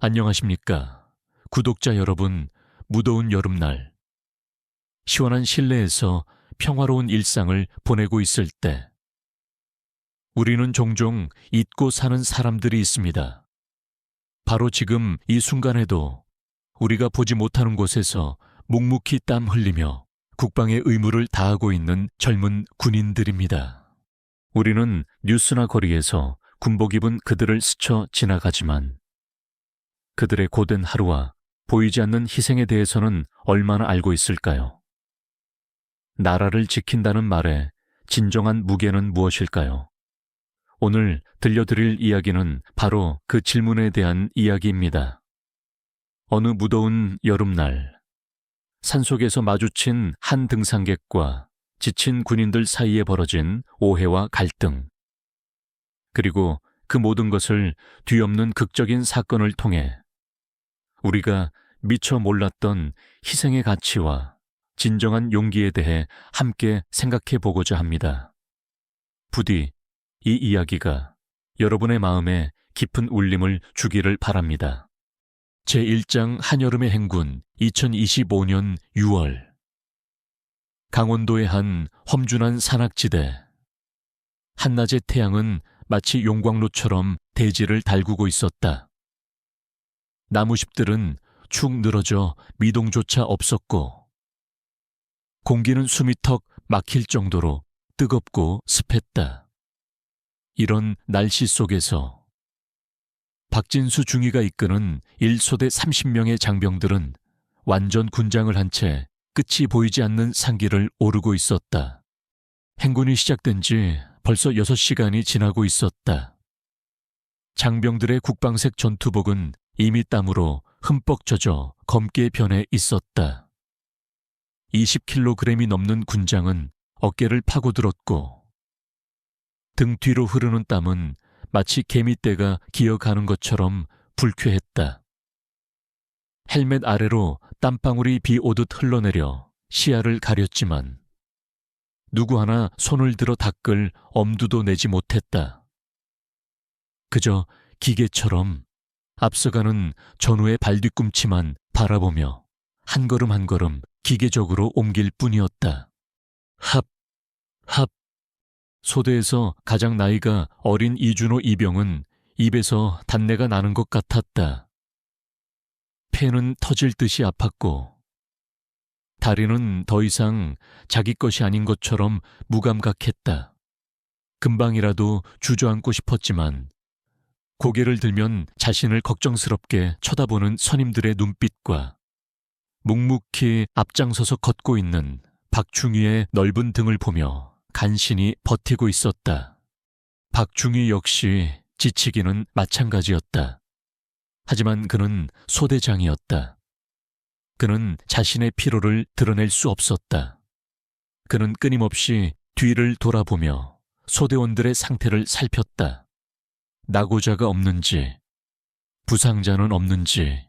안녕하십니까. 구독자 여러분, 무더운 여름날, 시원한 실내에서 평화로운 일상을 보내고 있을 때, 우리는 종종 잊고 사는 사람들이 있습니다. 바로 지금 이 순간에도 우리가 보지 못하는 곳에서 묵묵히 땀 흘리며 국방의 의무를 다하고 있는 젊은 군인들입니다. 우리는 뉴스나 거리에서 군복 입은 그들을 스쳐 지나가지만 그들의 고된 하루와 보이지 않는 희생에 대해서는 얼마나 알고 있을까요? 나라를 지킨다는 말의 진정한 무게는 무엇일까요? 오늘 들려드릴 이야기는 바로 그 질문에 대한 이야기입니다. 어느 무더운 여름날, 산속에서 마주친 한 등산객과 지친 군인들 사이에 벌어진 오해와 갈등, 그리고 그 모든 것을 뒤엎는 극적인 사건을 통해 우리가 미처 몰랐던 희생의 가치와 진정한 용기에 대해 함께 생각해 보고자 합니다. 부디 이 이야기가 여러분의 마음에 깊은 울림을 주기를 바랍니다. 제1장 한여름의 행군 2025년 6월 강원도의 한 험준한 산악지대. 한낮의 태양은 마치 용광로처럼 대지를 달구고 있었다. 나무잎들은 축 늘어져 미동조차 없었고 공기는 숨이 턱 막힐 정도로 뜨겁고 습했다. 이런 날씨 속에서 박진수 중위가 이끄는 1소대 30명의 장병들은 완전 군장을 한 채 끝이 보이지 않는 산길을 오르고 있었다. 행군이 시작된 지 벌써 6시간이 지나고 있었다. 장병들의 국방색 전투복은 이미 땀으로 흠뻑 젖어 검게 변해 있었다. 20kg이 넘는 군장은 어깨를 파고들었고 등 뒤로 흐르는 땀은 마치 개미떼가 기어가는 것처럼 불쾌했다. 헬멧 아래로 땀방울이 비 오듯 흘러내려 시야를 가렸지만 누구 하나 손을 들어 닦을 엄두도 내지 못했다. 그저 기계처럼 앞서가는 전우의 발뒤꿈치만 바라보며 한 걸음 한 걸음 기계적으로 옮길 뿐이었다. 합. 소대에서 가장 나이가 어린 이준호 이병은 입에서 단내가 나는 것 같았다. 폐는 터질 듯이 아팠고 다리는 더 이상 자기 것이 아닌 것처럼 무감각했다. 금방이라도 주저앉고 싶었지만 고개를 들면 자신을 걱정스럽게 쳐다보는 선임들의 눈빛과 묵묵히 앞장서서 걷고 있는 박중희의 넓은 등을 보며 간신히 버티고 있었다. 박중희 역시 지치기는 마찬가지였다. 하지만 그는 소대장이었다. 그는 자신의 피로를 드러낼 수 없었다. 그는 끊임없이 뒤를 돌아보며 소대원들의 상태를 살폈다. 낙오자가 없는지, 부상자는 없는지,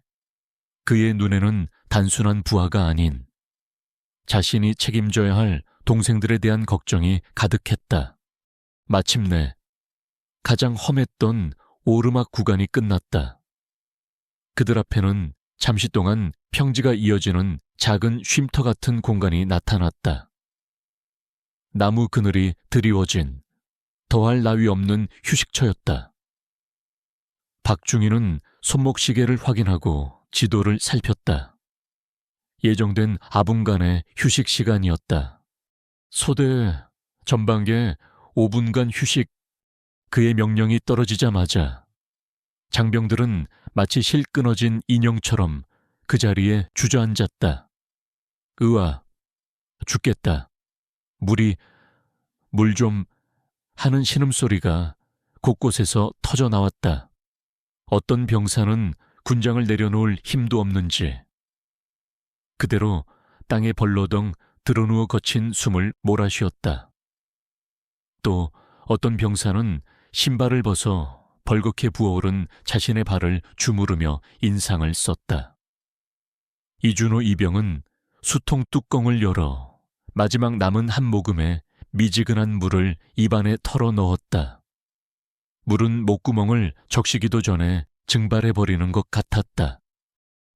그의 눈에는 단순한 부하가 아닌 자신이 책임져야 할 동생들에 대한 걱정이 가득했다. 마침내 가장 험했던 오르막 구간이 끝났다. 그들 앞에는 잠시 동안 평지가 이어지는 작은 쉼터 같은 공간이 나타났다. 나무 그늘이 드리워진 더할 나위 없는 휴식처였다. 박중희는 손목시계를 확인하고 지도를 살폈다. 예정된 아분간의 휴식 시간이었다. 소대 전방에 5분간 휴식. 그의 명령이 떨어지자마자 장병들은 마치 실 끊어진 인형처럼 그 자리에 주저앉았다. 으아, 죽겠다. 물 좀 하는 신음소리가 곳곳에서 터져 나왔다. 어떤 병사는 군장을 내려놓을 힘도 없는지 그대로 땅에 벌러덩 드러누워 거친 숨을 몰아쉬었다. 또 어떤 병사는 신발을 벗어 벌겋게 부어오른 자신의 발을 주무르며 인상을 썼다. 이준호 이병은 수통 뚜껑을 열어 마지막 남은 한 모금의 미지근한 물을 입안에 털어 넣었다. 물은 목구멍을 적시기도 전에 증발해버리는 것 같았다.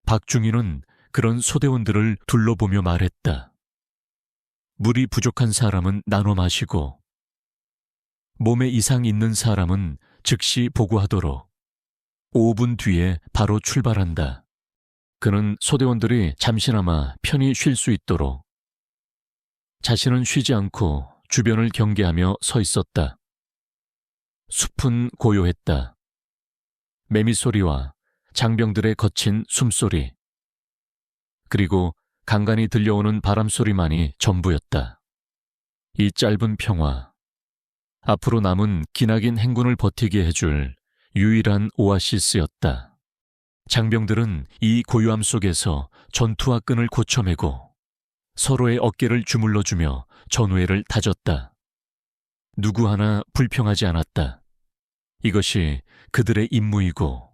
박중희는 그런 소대원들을 둘러보며 말했다. 물이 부족한 사람은 나눠 마시고 몸에 이상 있는 사람은 즉시 보고하도록 5분 뒤에 바로 출발한다. 그는 소대원들이 잠시나마 편히 쉴 수 있도록 자신은 쉬지 않고 주변을 경계하며 서 있었다. 숲은 고요했다. 매미소리와 장병들의 거친 숨소리, 그리고 간간히 들려오는 바람소리만이 전부였다. 이 짧은 평화, 앞으로 남은 기나긴 행군을 버티게 해줄 유일한 오아시스였다. 장병들은 이 고요함 속에서 전투와 끈을 고쳐매고 서로의 어깨를 주물러주며 전우회를 다졌다. 누구 하나 불평하지 않았다. 이것이 그들의 임무이고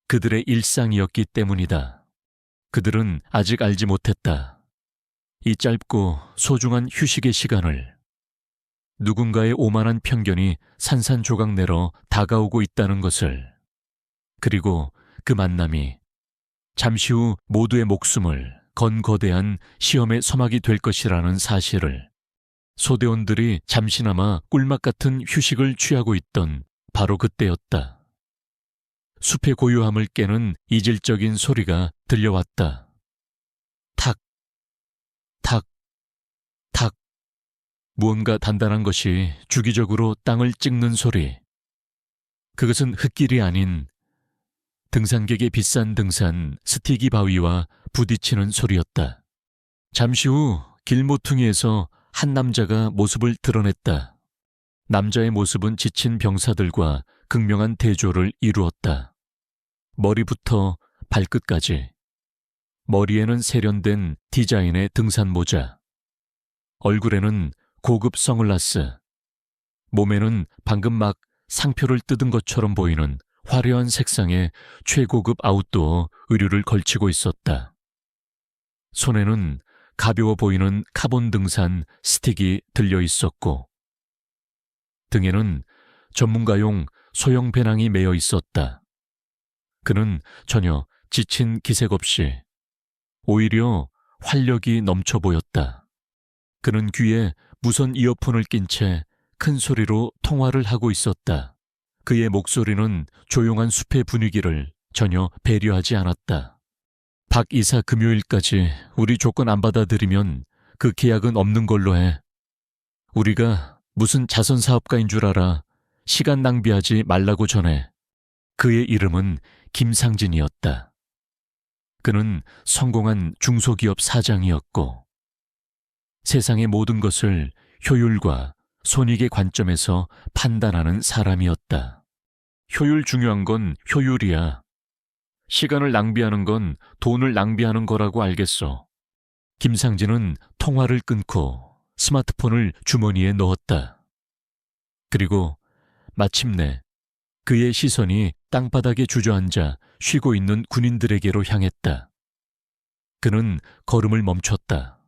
그들의 일상이었기 때문이다. 그들은 아직 알지 못했다. 이 짧고 소중한 휴식의 시간을 누군가의 오만한 편견이 산산조각 내러 다가오고 있다는 것을, 그리고 그 만남이 잠시 후 모두의 목숨을 건 거대한 시험의 서막이 될 것이라는 사실을, 소대원들이 잠시나마 꿀맛 같은 휴식을 취하고 있던 바로 그때였다. 숲의 고요함을 깨는 이질적인 소리가 들려왔다. 탁, 탁, 탁. 무언가 단단한 것이 주기적으로 땅을 찍는 소리. 그것은 흙길이 아닌 등산객의 비싼 등산 스티기 바위와 부딪히는 소리였다. 잠시 후 길모퉁이에서 한 남자가 모습을 드러냈다. 남자의 모습은 지친 병사들과 극명한 대조를 이루었다. 머리부터 발끝까지. 머리에는 세련된 디자인의 등산 모자. 얼굴에는 고급 선글라스. 몸에는 방금 막 상표를 뜯은 것처럼 보이는 화려한 색상의 최고급 아웃도어 의류를 걸치고 있었다. 손에는 가벼워 보이는 카본 등산 스틱이 들려 있었고, 등에는 전문가용 소형 배낭이 매여 있었다. 그는 전혀 지친 기색 없이 오히려 활력이 넘쳐 보였다. 그는 귀에 무선 이어폰을 낀 채 큰 소리로 통화를 하고 있었다. 그의 목소리는 조용한 숲의 분위기를 전혀 배려하지 않았다. 박 이사 금요일까지 우리 조건 안 받아들이면 그 계약은 없는 걸로 해. 우리가 무슨 자선사업가인 줄 알아. 시간 낭비하지 말라고 전해. 그의 이름은 김상진이었다. 그는 성공한 중소기업 사장이었고 세상의 모든 것을 효율과 손익의 관점에서 판단하는 사람이었다. 효율 중요한 건 효율이야. 시간을 낭비하는 건 돈을 낭비하는 거라고 알겠어. 김상진은 통화를 끊고 스마트폰을 주머니에 넣었다. 그리고 마침내 그의 시선이 땅바닥에 주저앉아 쉬고 있는 군인들에게로 향했다. 그는 걸음을 멈췄다.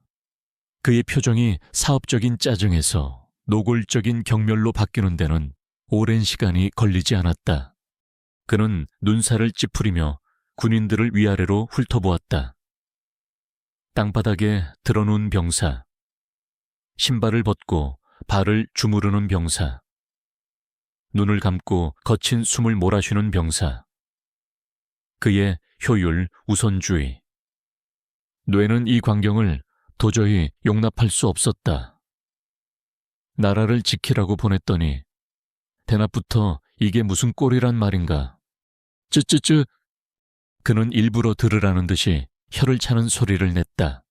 그의 표정이 사업적인 짜증에서 노골적인 경멸로 바뀌는 데는 오랜 시간이 걸리지 않았다. 그는 눈살을 찌푸리며 군인들을 위아래로 훑어보았다. 땅바닥에 드러누운 병사, 신발을 벗고 발을 주무르는 병사, 눈을 감고 거친 숨을 몰아쉬는 병사, 그의 효율 우선주의. 뇌는 이 광경을 도저히 용납할 수 없었다. 나라를 지키라고 보냈더니 대낮부터 이게 무슨 꼴이란 말인가. 쯔쯔쯔. 그는 일부러 들으라는 듯이 혀를 차는 소리를 냈다.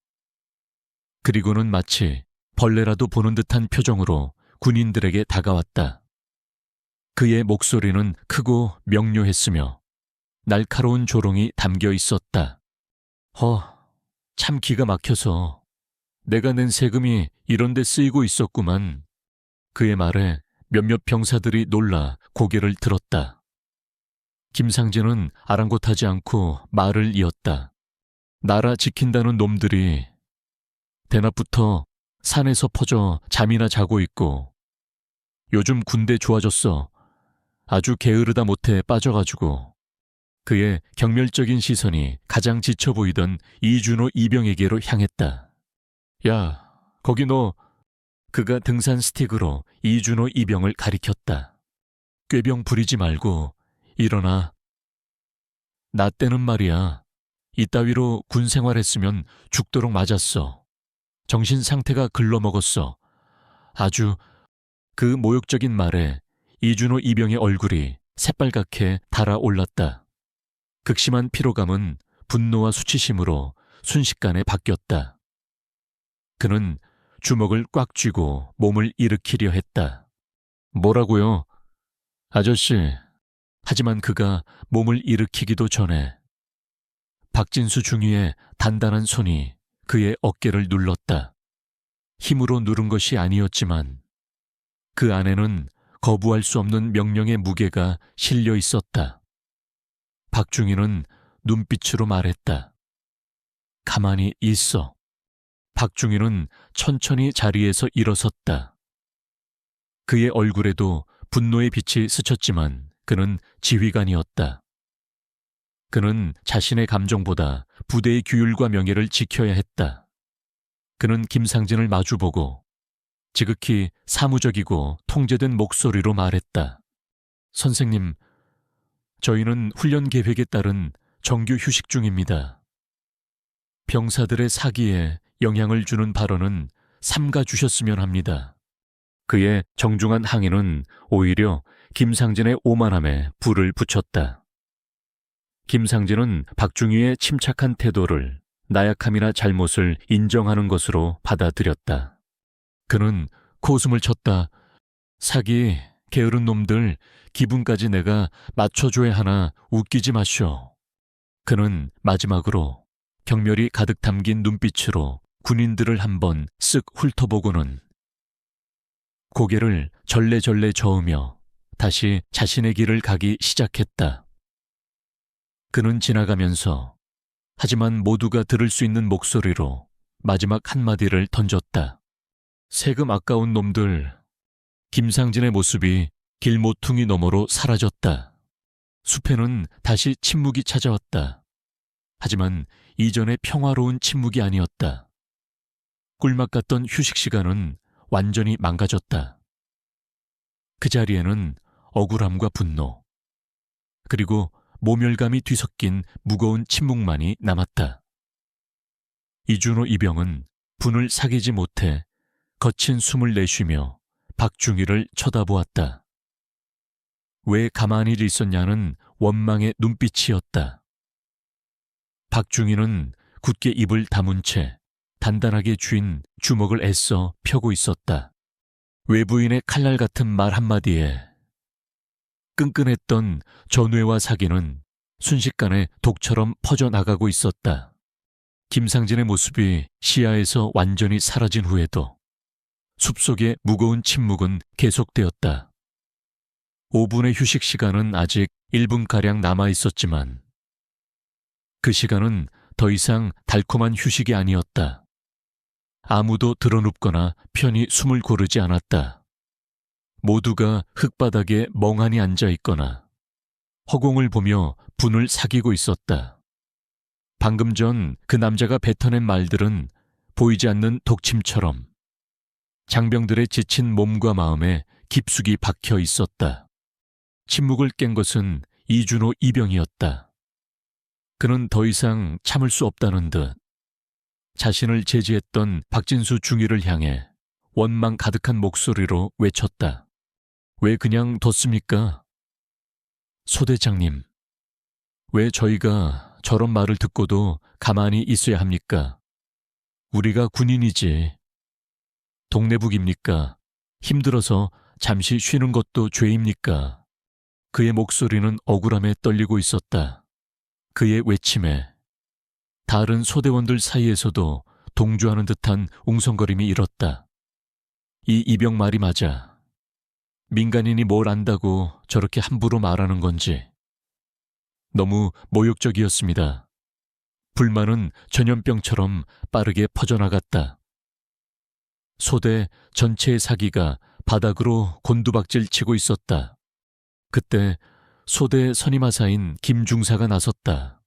그리고는 마치 벌레라도 보는 듯한 표정으로 군인들에게 다가왔다. 그의 목소리는 크고 명료했으며 날카로운 조롱이 담겨 있었다. 참 기가 막혀서 내가 낸 세금이 이런 데 쓰이고 있었구만. 그의 말에 몇몇 병사들이 놀라 고개를 들었다. 김상진은 아랑곳하지 않고 말을 이었다. 나라 지킨다는 놈들이 대낮부터 산에서 퍼져 잠이나 자고 있고 요즘 군대 좋아졌어. 아주 게으르다 못해 빠져가지고 그의 경멸적인 시선이 가장 지쳐 보이던 이준호 이병에게로 향했다. 야, 거기 너. 그가 등산 스틱으로 이준호 이병을 가리켰다. 꾀병 부리지 말고 일어나. 나 때는 말이야. 이따위로 군 생활했으면 죽도록 맞았어. 정신 상태가 글러먹었어. 아주. 그 모욕적인 말에 이준호 이병의 얼굴이 새빨갛게 달아올랐다. 극심한 피로감은 분노와 수치심으로 순식간에 바뀌었다. 그는 주먹을 꽉 쥐고 몸을 일으키려 했다. 뭐라고요? 아저씨. 하지만 그가 몸을 일으키기도 전에 박진수 중위의 단단한 손이 그의 어깨를 눌렀다. 힘으로 누른 것이 아니었지만 그 안에는 거부할 수 없는 명령의 무게가 실려 있었다. 박중희는 눈빛으로 말했다. 가만히 있어. 박중희는 천천히 자리에서 일어섰다. 그의 얼굴에도 분노의 빛이 스쳤지만 그는 지휘관이었다. 그는 자신의 감정보다 부대의 규율과 명예를 지켜야 했다. 그는 김상진을 마주보고 지극히 사무적이고 통제된 목소리로 말했다. 선생님, 저희는 훈련 계획에 따른 정규 휴식 중입니다. 병사들의 사기에 영향을 주는 발언은 삼가 주셨으면 합니다. 그의 정중한 항의는 오히려 김상진의 오만함에 불을 붙였다. 김상진은 박중희의 침착한 태도를 나약함이나 잘못을 인정하는 것으로 받아들였다. 그는 코웃음을 쳤다. 사기, 게으른 놈들, 기분까지 내가 맞춰줘야 하나 웃기지 마쇼. 그는 마지막으로 경멸이 가득 담긴 눈빛으로 군인들을 한번 쓱 훑어보고는 고개를 절레절레 저으며 다시 자신의 길을 가기 시작했다. 그는 지나가면서 하지만 모두가 들을 수 있는 목소리로 마지막 한마디를 던졌다. 세금 아까운 놈들. 김상진의 모습이 길모퉁이 너머로 사라졌다. 숲에는 다시 침묵이 찾아왔다. 하지만 이전의 평화로운 침묵이 아니었다. 꿀맛 같던 휴식 시간은 완전히 망가졌다. 그 자리에는 억울함과 분노, 그리고 모멸감이 뒤섞인 무거운 침묵만이 남았다. 이준호 이병은 분을 사귀지 못해 거친 숨을 내쉬며 박중희를 쳐다보았다. 왜 가만히 있었냐는 원망의 눈빛이었다. 박중희는 굳게 입을 다문 채 단단하게 쥔 주먹을 애써 펴고 있었다. 외부인의 칼날 같은 말 한마디에 끈끈했던 전회와 사기는 순식간에 독처럼 퍼져나가고 있었다. 김상진의 모습이 시야에서 완전히 사라진 후에도 숲속의 무거운 침묵은 계속되었다. 5분의 휴식 시간은 아직 1분가량 남아있었지만 그 시간은 더 이상 달콤한 휴식이 아니었다. 아무도 드러눕거나 편히 숨을 고르지 않았다. 모두가 흙바닥에 멍하니 앉아있거나 허공을 보며 분을 사귀고 있었다. 방금 전 그 남자가 뱉어낸 말들은 보이지 않는 독침처럼 장병들의 지친 몸과 마음에 깊숙이 박혀 있었다. 침묵을 깬 것은 이준호 이병이었다. 그는 더 이상 참을 수 없다는 듯 자신을 제지했던 박진수 중위를 향해 원망 가득한 목소리로 외쳤다. 왜 그냥 뒀습니까? 소대장님, 왜 저희가 저런 말을 듣고도 가만히 있어야 합니까? 우리가 군인이지. 동네북입니까? 힘들어서 잠시 쉬는 것도 죄입니까? 그의 목소리는 억울함에 떨리고 있었다. 그의 외침에 다른 소대원들 사이에서도 동조하는 듯한 웅성거림이 일었다. 이 이병 말이 맞아. 민간인이 뭘 안다고 저렇게 함부로 말하는 건지. 너무 모욕적이었습니다. 불만은 전염병처럼 빠르게 퍼져나갔다. 소대 전체의 사기가 바닥으로 곤두박질 치고 있었다. 그때 소대 선임하사인 김중사가 나섰다.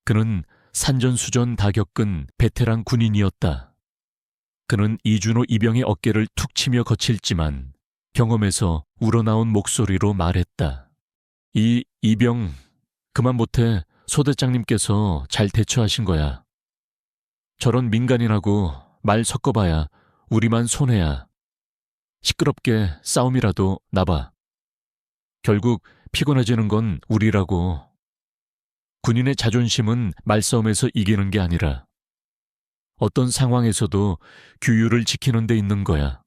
그는 산전수전 다 겪은 베테랑 군인이었다. 그는 이준호 이병의 어깨를 툭 치며 거칠지만 경험에서 우러나온 목소리로 말했다. 이병, 그만 못해 소대장님께서 잘 대처하신 거야. 저런 민간인하고 말 섞어봐야 우리만 손해야. 시끄럽게 싸움이라도 나봐. 결국 피곤해지는 건 우리라고. 군인의 자존심은 말싸움에서 이기는 게 아니라 어떤 상황에서도 규율을 지키는 데 있는 거야.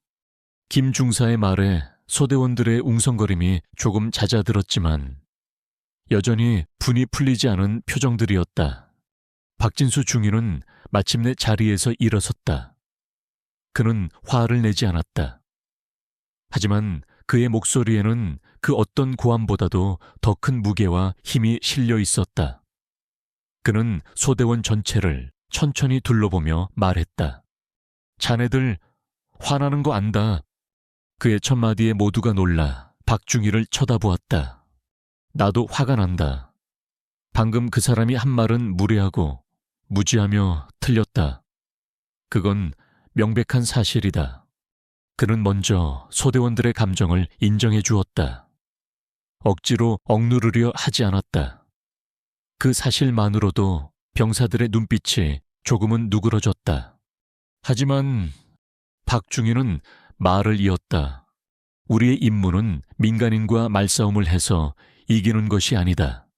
김 중사의 말에 소대원들의 웅성거림이 조금 잦아들었지만 여전히 분이 풀리지 않은 표정들이었다. 박진수 중위는 마침내 자리에서 일어섰다. 그는 화를 내지 않았다. 하지만 그의 목소리에는 그 어떤 고함보다도 더 큰 무게와 힘이 실려 있었다. 그는 소대원 전체를 천천히 둘러보며 말했다. 자네들 화나는 거 안다. 그의 첫마디에 모두가 놀라 박중희를 쳐다보았다. 나도 화가 난다. 방금 그 사람이 한 말은 무례하고 무지하며 틀렸다. 그건 명백한 사실이다. 그는 먼저 소대원들의 감정을 인정해 주었다. 억지로 억누르려 하지 않았다. 그 사실만으로도 병사들의 눈빛이 조금은 누그러졌다. 하지만 박중희는 말을 이었다. 우리의 임무는 민간인과 말싸움을 해서 이기는 것이 아니다.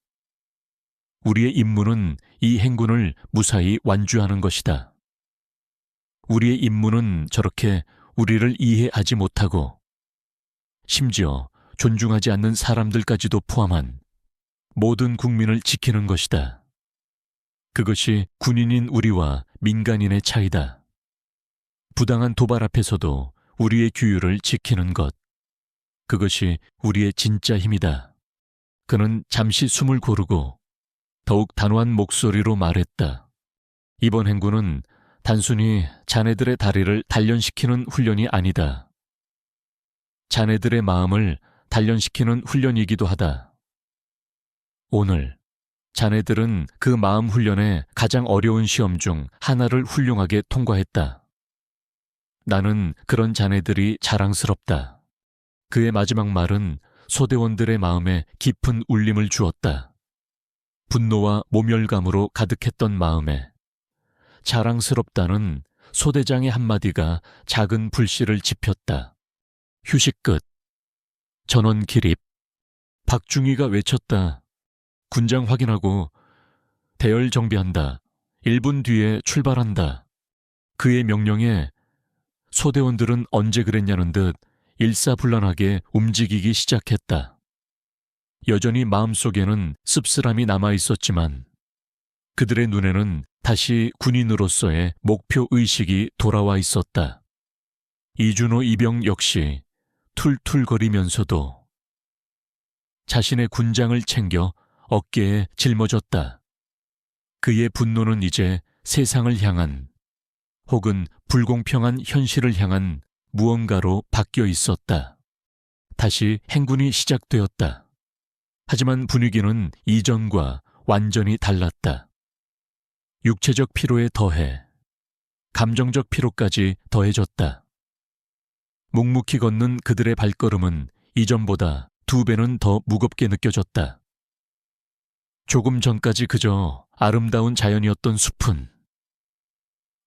우리의 임무는 이 행군을 무사히 완주하는 것이다. 우리의 임무는 저렇게 우리를 이해하지 못하고 심지어 존중하지 않는 사람들까지도 포함한 모든 국민을 지키는 것이다. 그것이 군인인 우리와 민간인의 차이다. 부당한 도발 앞에서도 우리의 규율을 지키는 것. 그것이 우리의 진짜 힘이다. 그는 잠시 숨을 고르고 더욱 단호한 목소리로 말했다. 이번 행군은 단순히 자네들의 다리를 단련시키는 훈련이 아니다. 자네들의 마음을 단련시키는 훈련이기도 하다. 오늘 자네들은 그 마음 훈련의 가장 어려운 시험 중 하나를 훌륭하게 통과했다. 나는 그런 자네들이 자랑스럽다. 그의 마지막 말은 소대원들의 마음에 깊은 울림을 주었다. 분노와 모멸감으로 가득했던 마음에 자랑스럽다는 소대장의 한마디가 작은 불씨를 지폈다. 휴식 끝. 전원 기립. 박중희가 외쳤다. 군장 확인하고 대열 정비한다. 1분 뒤에 출발한다. 그의 명령에 소대원들은 언제 그랬냐는 듯 일사불란하게 움직이기 시작했다. 여전히 마음속에는 씁쓸함이 남아있었지만 그들의 눈에는 다시 군인으로서의 목표의식이 돌아와 있었다. 이준호 이병 역시 툴툴거리면서도 자신의 군장을 챙겨 어깨에 짊어졌다. 그의 분노는 이제 세상을 향한 혹은 불공평한 현실을 향한 무언가로 바뀌어 있었다. 다시 행군이 시작되었다. 하지만 분위기는 이전과 완전히 달랐다. 육체적 피로에 더해 감정적 피로까지 더해졌다. 묵묵히 걷는 그들의 발걸음은 이전보다 2배는 더 무겁게 느껴졌다. 조금 전까지 그저 아름다운 자연이었던 숲은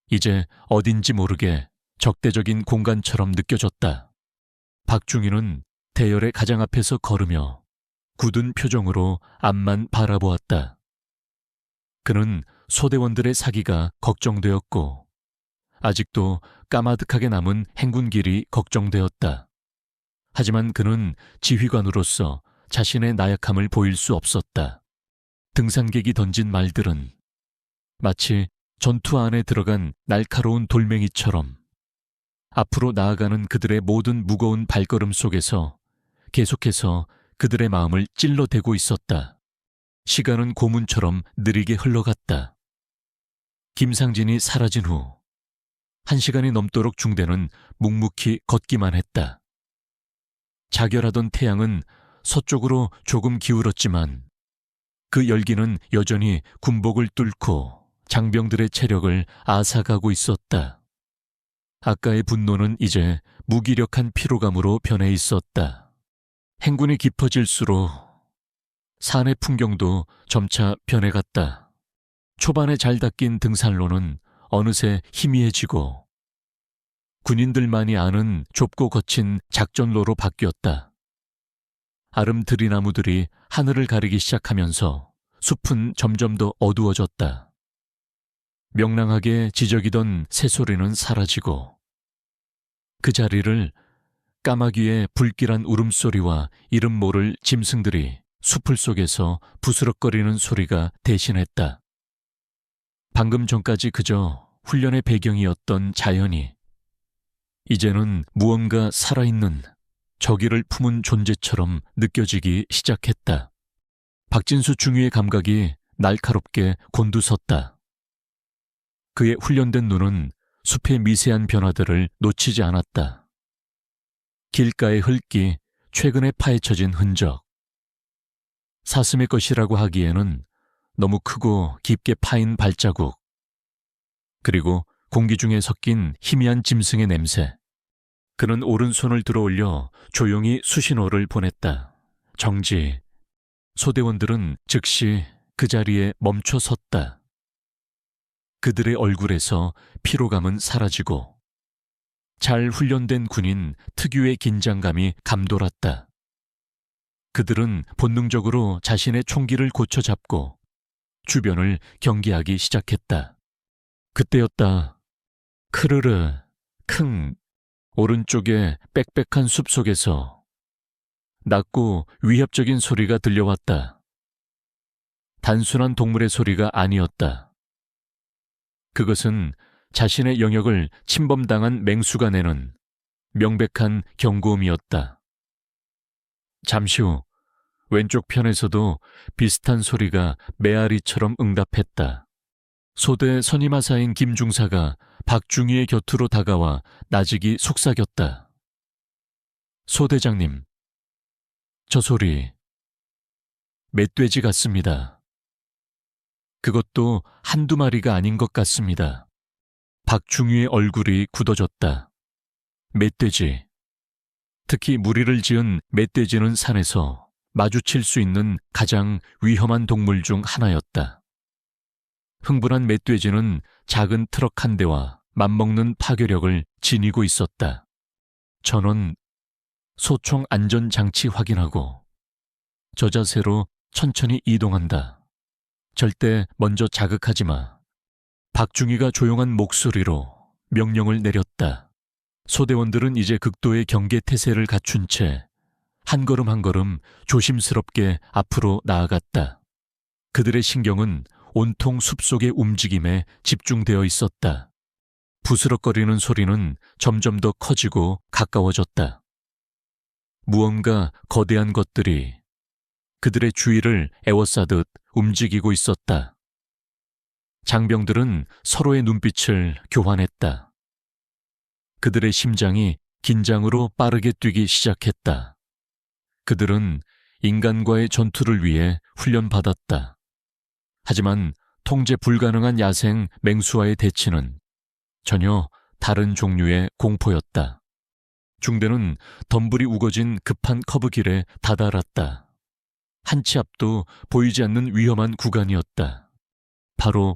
이제 어딘지 모르게 적대적인 공간처럼 느껴졌다. 박중희는 대열의 가장 앞에서 걸으며 굳은 표정으로 앞만 바라보았다. 그는 소대원들의 사기가 걱정되었고 아직도 까마득하게 남은 행군길이 걱정되었다. 하지만 그는 지휘관으로서 자신의 나약함을 보일 수 없었다. 등산객이 던진 말들은 마치 전투 안에 들어간 날카로운 돌멩이처럼 앞으로 나아가는 그들의 모든 무거운 발걸음 속에서 계속해서 그들의 마음을 찔러대고 있었다. 시간은 고문처럼 느리게 흘러갔다. 김상진이 사라진 후 1시간이 넘도록 중대는 묵묵히 걷기만 했다. 자결하던 태양은 서쪽으로 조금 기울었지만 그 열기는 여전히 군복을 뚫고 장병들의 체력을 앗아가고 있었다. 아까의 분노는 이제 무기력한 피로감으로 변해 있었다. 행군이 깊어질수록 산의 풍경도 점차 변해갔다. 초반에 잘 닦인 등산로는 어느새 희미해지고 군인들만이 아는 좁고 거친 작전로로 바뀌었다. 아름 들이나무들이 하늘을 가리기 시작하면서 숲은 점점 더 어두워졌다. 명랑하게 지저귀던 새소리는 사라지고 그 자리를 까마귀의 불길한 울음소리와 이름 모를 짐승들이 숲을 속에서 부스럭거리는 소리가 대신했다. 방금 전까지 그저 훈련의 배경이었던 자연이 이제는 무언가 살아있는 저기를 품은 존재처럼 느껴지기 시작했다. 박진수 중위의 감각이 날카롭게 곤두섰다. 그의 훈련된 눈은 숲의 미세한 변화들을 놓치지 않았다. 길가의 흙이 최근에 파헤쳐진 흔적, 사슴의 것이라고 하기에는 너무 크고 깊게 파인 발자국, 그리고 공기 중에 섞인 희미한 짐승의 냄새. 그는 오른손을 들어올려 조용히 수신호를 보냈다. 정지. 소대원들은 즉시 그 자리에 멈춰 섰다. 그들의 얼굴에서 피로감은 사라지고 잘 훈련된 군인 특유의 긴장감이 감돌았다. 그들은 본능적으로 자신의 총기를 고쳐잡고 주변을 경계하기 시작했다. 그때였다. 크르르, 킁. 오른쪽의 빽빽한 숲속에서 낮고 위협적인 소리가 들려왔다. 단순한 동물의 소리가 아니었다. 그것은 자신의 영역을 침범당한 맹수가 내는 명백한 경고음이었다. 잠시 후 왼쪽 편에서도 비슷한 소리가 메아리처럼 응답했다. 소대 선임하사인 김중사가 박중희의 곁으로 다가와 나직이 속삭였다. 소대장님, 저 소리 멧돼지 같습니다. 그것도 한두 마리가 아닌 것 같습니다. 박중희의 얼굴이 굳어졌다. 멧돼지. 특히 무리를 지은 멧돼지는 산에서 마주칠 수 있는 가장 위험한 동물 중 하나였다. 흥분한 멧돼지는 작은 트럭 한 대와 맞먹는 파괴력을 지니고 있었다. 전원 소총 안전장치 확인하고 저 자세로 천천히 이동한다. 절대 먼저 자극하지 마. 박중희가 조용한 목소리로 명령을 내렸다. 소대원들은 이제 극도의 경계 태세를 갖춘 채 한 걸음 한 걸음 조심스럽게 앞으로 나아갔다. 그들의 신경은 온통 숲속의 움직임에 집중되어 있었다. 부스럭거리는 소리는 점점 더 커지고 가까워졌다. 무언가 거대한 것들이 그들의 주위를 에워싸듯 움직이고 있었다. 장병들은 서로의 눈빛을 교환했다. 그들의 심장이 긴장으로 빠르게 뛰기 시작했다. 그들은 인간과의 전투를 위해 훈련받았다. 하지만 통제 불가능한 야생 맹수와의 대치는 전혀 다른 종류의 공포였다. 중대는 덤불이 우거진 급한 커브길에 다다랐다. 한 치 앞도 보이지 않는 위험한 구간이었다. 바로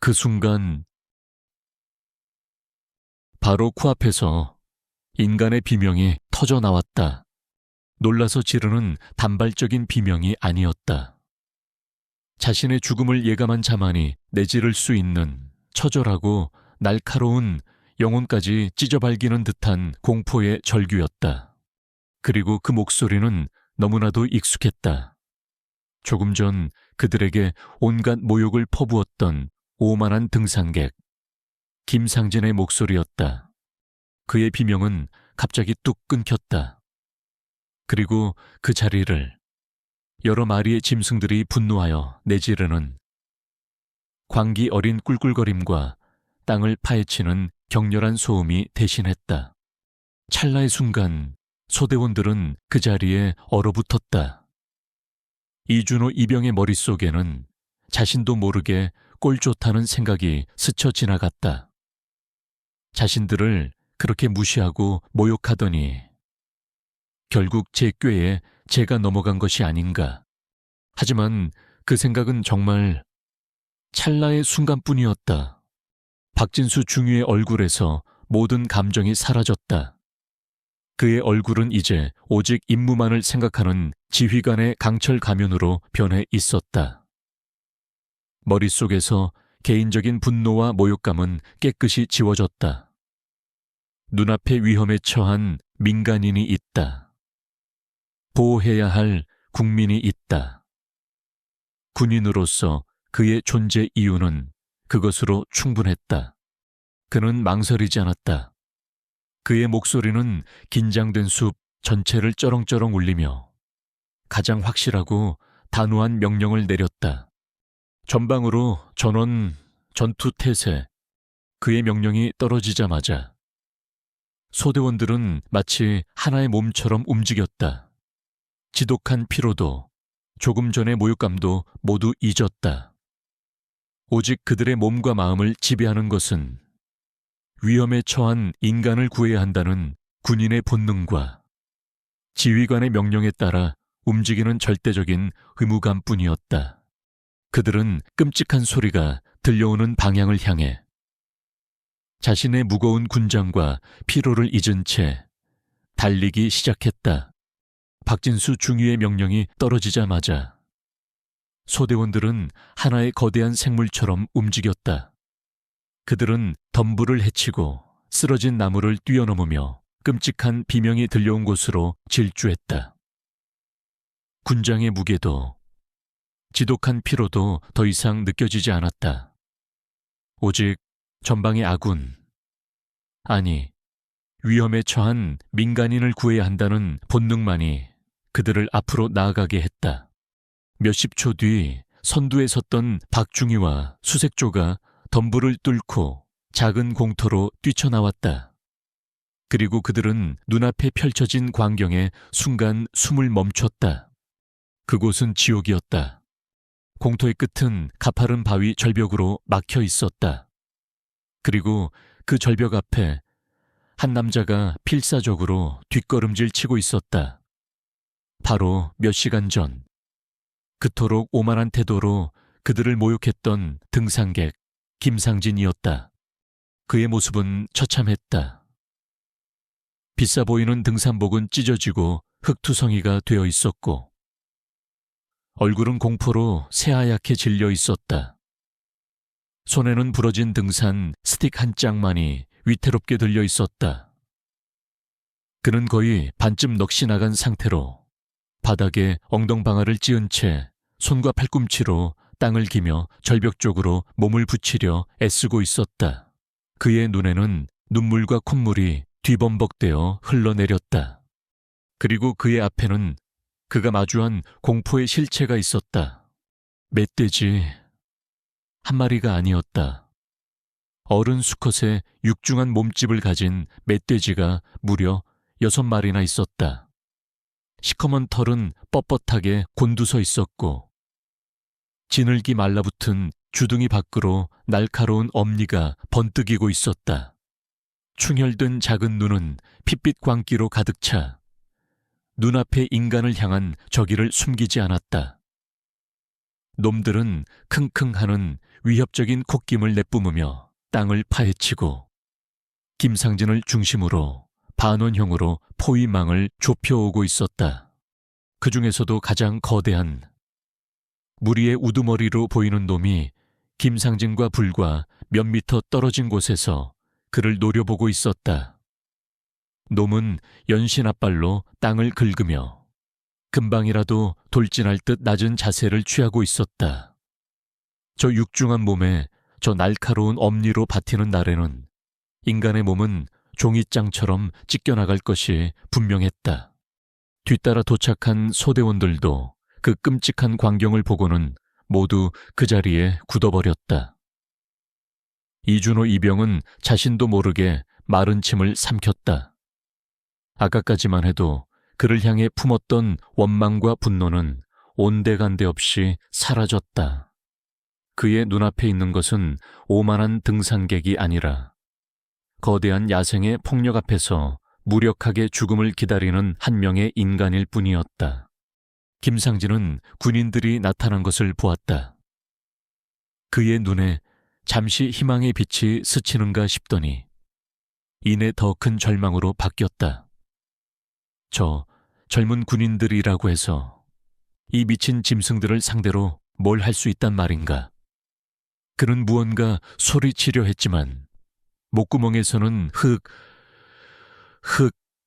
그 순간, 바로 코앞에서 인간의 비명이 터져 나왔다. 놀라서 지르는 단발적인 비명이 아니었다. 자신의 죽음을 예감한 자만이 내지를 수 있는 처절하고 날카로운 영혼까지 찢어발기는 듯한 공포의 절규였다. 그리고 그 목소리는 너무나도 익숙했다. 조금 전 그들에게 온갖 모욕을 퍼부었던 오만한 등산객 김상진의 목소리였다. 그의 비명은 갑자기 뚝 끊겼다. 그리고 그 자리를 여러 마리의 짐승들이 분노하여 내지르는 광기 어린 꿀꿀거림과 땅을 파헤치는 격렬한 소음이 대신했다. 찰나의 순간 소대원들은 그 자리에 얼어붙었다. 이준호 이병의 머릿속에는 자신도 모르게 꼴 좋다는 생각이 스쳐 지나갔다. 자신들을 그렇게 무시하고 모욕하더니 결국 제 꾀에 제가 넘어간 것이 아닌가. 하지만 그 생각은 정말 찰나의 순간뿐이었다. 박진수 중위의 얼굴에서 모든 감정이 사라졌다. 그의 얼굴은 이제 오직 임무만을 생각하는 지휘관의 강철 가면으로 변해 있었다. 머릿속에서 개인적인 분노와 모욕감은 깨끗이 지워졌다. 눈앞에 위험에 처한 민간인이 있다. 보호해야 할 국민이 있다. 군인으로서 그의 존재 이유는 그것으로 충분했다. 그는 망설이지 않았다. 그의 목소리는 긴장된 숲 전체를 쩌렁쩌렁 울리며 가장 확실하고 단호한 명령을 내렸다. 전방으로 전원 전투 태세. 그의 명령이 떨어지자마자 소대원들은 마치 하나의 몸처럼 움직였다. 지독한 피로도 조금 전의 모욕감도 모두 잊었다. 오직 그들의 몸과 마음을 지배하는 것은 위험에 처한 인간을 구해야 한다는 군인의 본능과 지휘관의 명령에 따라 움직이는 절대적인 의무감뿐이었다. 그들은 끔찍한 소리가 들려오는 방향을 향해 자신의 무거운 군장과 피로를 잊은 채 달리기 시작했다. 박진수 중위의 명령이 떨어지자마자 소대원들은 하나의 거대한 생물처럼 움직였다. 그들은 덤불을 헤치고 쓰러진 나무를 뛰어넘으며 끔찍한 비명이 들려온 곳으로 질주했다. 군장의 무게도 지독한 피로도 더 이상 느껴지지 않았다. 오직 전방의 아군, 아니 위험에 처한 민간인을 구해야 한다는 본능만이 그들을 앞으로 나아가게 했다. 몇십 초 뒤 선두에 섰던 박중희와 수색조가 덤불을 뚫고 작은 공터로 뛰쳐나왔다. 그리고 그들은 눈앞에 펼쳐진 광경에 순간 숨을 멈췄다. 그곳은 지옥이었다. 공터의 끝은 가파른 바위 절벽으로 막혀 있었다. 그리고 그 절벽 앞에 한 남자가 필사적으로 뒷걸음질 치고 있었다. 바로 몇 시간 전 그토록 오만한 태도로 그들을 모욕했던 등산객 김상진이었다. 그의 모습은 처참했다. 비싸 보이는 등산복은 찢어지고 흙투성이가 되어 있었고 얼굴은 공포로 새하얗게 질려 있었다. 손에는 부러진 등산 스틱 한 짝만이 위태롭게 들려 있었다. 그는 거의 반쯤 넋이 나간 상태로 바닥에 엉덩방아를 찧은 채 손과 팔꿈치로 땅을 기며 절벽 쪽으로 몸을 붙이려 애쓰고 있었다. 그의 눈에는 눈물과 콧물이 뒤범벅되어 흘러내렸다. 그리고 그의 앞에는 그가 마주한 공포의 실체가 있었다. 멧돼지 한 마리가 아니었다. 어른 수컷의 육중한 몸집을 가진 멧돼지가 무려 6마리나 있었다. 시커먼 털은 뻣뻣하게 곤두서 있었고 지늘기 말라붙은 주둥이 밖으로 날카로운 엄니가 번뜩이고 있었다. 충혈된 작은 눈은 핏빛 광기로 가득 차 눈앞의 인간을 향한 저기를 숨기지 않았다. 놈들은 킁킁하는 위협적인 콧김을 내뿜으며 땅을 파헤치고 김상진을 중심으로 반원형으로 포위망을 좁혀오고 있었다. 그 중에서도 가장 거대한 무리의 우두머리로 보이는 놈이 김상진과 불과 몇 미터 떨어진 곳에서 그를 노려보고 있었다. 놈은 연신 앞발로 땅을 긁으며 금방이라도 돌진할 듯 낮은 자세를 취하고 있었다. 저 육중한 몸에 저 날카로운 엄니로 바티는 날에는 인간의 몸은 종이장처럼 찢겨나갈 것이 분명했다. 뒤따라 도착한 소대원들도 그 끔찍한 광경을 보고는 모두 그 자리에 굳어버렸다. 이준호 이병은 자신도 모르게 마른 침을 삼켰다. 아까까지만 해도 그를 향해 품었던 원망과 분노는 온데간데 없이 사라졌다. 그의 눈앞에 있는 것은 오만한 등산객이 아니라 거대한 야생의 폭력 앞에서 무력하게 죽음을 기다리는 한 명의 인간일 뿐이었다. 김상진은 군인들이 나타난 것을 보았다. 그의 눈에 잠시 희망의 빛이 스치는가 싶더니 이내 더 큰 절망으로 바뀌었다. 저 젊은 군인들이라고 해서 이 미친 짐승들을 상대로 뭘 할 수 있단 말인가. 그는 무언가 소리치려 했지만 목구멍에서는 흑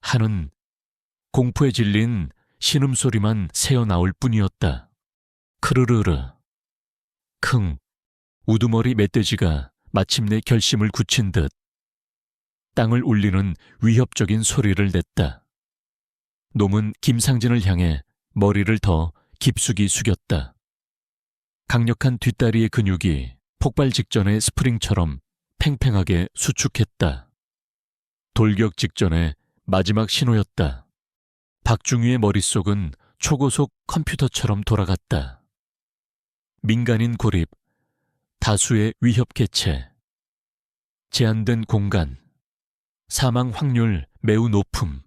하는 공포에 질린 신음소리만 새어나올 뿐이었다. 크르르르. 킁. 우두머리 멧돼지가 마침내 결심을 굳힌 듯 땅을 울리는 위협적인 소리를 냈다. 놈은 김상진을 향해 머리를 더 깊숙이 숙였다. 강력한 뒷다리의 근육이 폭발 직전의 스프링처럼 팽팽하게 수축했다. 돌격 직전의 마지막 신호였다. 박중희의 머릿속은 초고속 컴퓨터처럼 돌아갔다. 민간인 고립, 다수의 위협 개체, 제한된 공간, 사망 확률 매우 높음.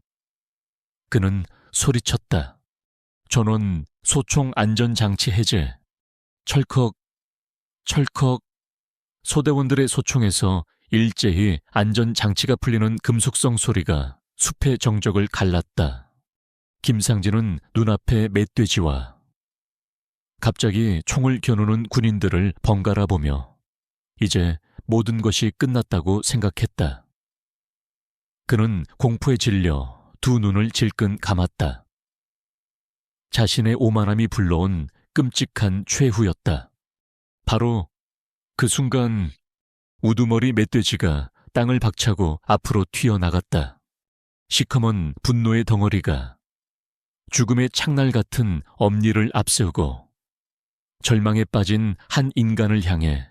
그는 소리쳤다. 전원 소총 안전장치 해제. 철컥. 소대원들의 소총에서 일제히 안전장치가 풀리는 금속성 소리가 숲의 정적을 갈랐다. 김상진은 눈앞의 멧돼지와 갑자기 총을 겨누는 군인들을 번갈아 보며 이제 모든 것이 끝났다고 생각했다. 그는 공포에 질려 두 눈을 질끈 감았다. 자신의 오만함이 불러온 끔찍한 최후였다. 바로 그 순간 우두머리 멧돼지가 땅을 박차고 앞으로 튀어나갔다. 시커먼 분노의 덩어리가 죽음의 창날 같은 엄니를 앞세우고 절망에 빠진 한 인간을 향해